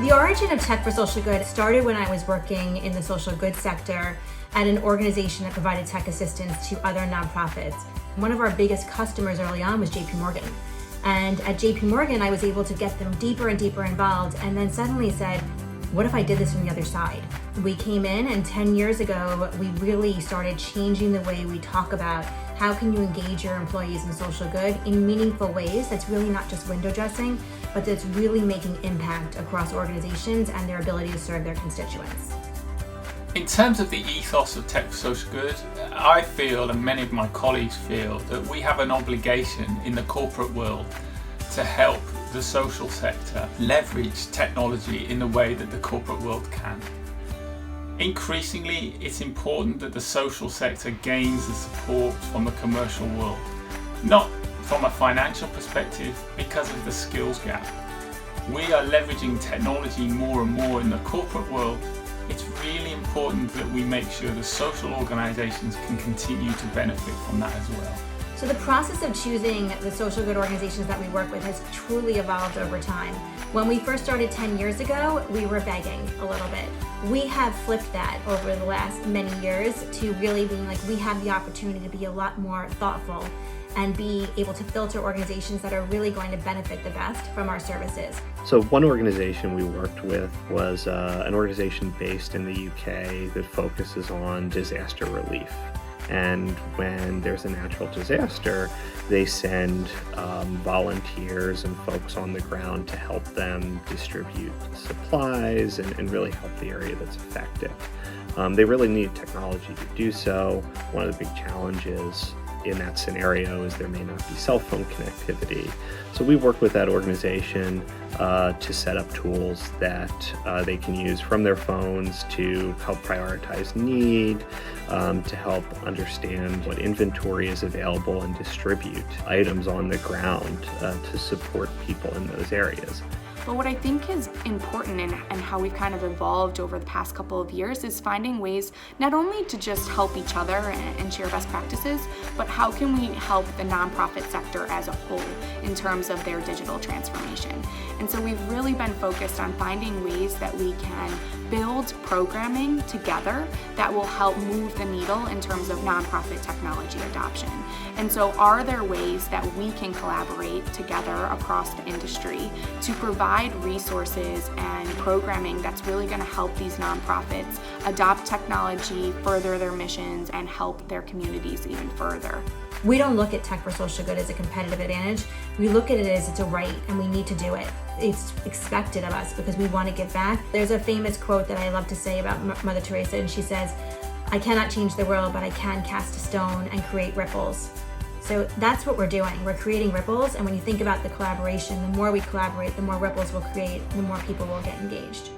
The origin of Tech for Social Good started when I was working in the social good sector at an organization that provided tech assistance to other nonprofits. One of our biggest customers early on was JPMorgan. And at JPMorgan, I was able to get them deeper and deeper involved, and then suddenly said, what if I did this from the other side? We came in, and 10 years ago, we really started changing the way we talk about how can you engage your employees in social good in meaningful ways that's really not just window dressing, but that's really making impact across organizations and their ability to serve their constituents. In terms of the ethos of Tech for Social Good, I feel, and many of my colleagues feel, that we have an obligation in the corporate world to help the social sector leverage technology in the way that the corporate world can. Increasingly, it's important that the social sector gains the support from the commercial world, not from a financial perspective, because of the skills gap. We are leveraging technology more and more in the corporate world. It's really important that we make sure the social organizations can continue to benefit from that as well. So the process of choosing the social good organizations that we work with has truly evolved over time. When we first started 10 years ago, we were begging a little bit. We have flipped that over the last many years to really being like, we have the opportunity to be a lot more thoughtful and be able to filter organizations that are really going to benefit the best from our services. So one organization we worked with was an organization based in the UK that focuses on disaster relief. And when there's a natural disaster, they send volunteers and folks on the ground to help them distribute supplies and really help the area that's affected. They really need technology to do so. One of the big challenges in that scenario is there may not be cell phone connectivity. So we work with that organization to set up tools that they can use from their phones to help prioritize need, to help understand what inventory is available and distribute items on the ground to support people in those areas. But what I think is important and how we've kind of evolved over the past couple of years is finding ways not only to just help each other and share best practices, but how can we help the nonprofit sector as a whole in terms of their digital transformation. And so we've really been focused on finding ways that we can build programming together that will help move the needle in terms of nonprofit technology adoption. And so are there ways that we can collaborate together across the industry to provide resources and programming that's really going to help these nonprofits adopt technology, further their missions, and help their communities even further? We don't look at Tech for Social Good as a competitive advantage. We look at it as it's a right and we need to do it. It's expected of us because we want to give back. There's a famous quote that I love to say about Mother Teresa, and she says, I cannot change the world, but I can cast a stone and create ripples. So that's what we're doing. We're creating ripples, and when you think about the collaboration, the more we collaborate, the more ripples we'll create, the more people will get engaged.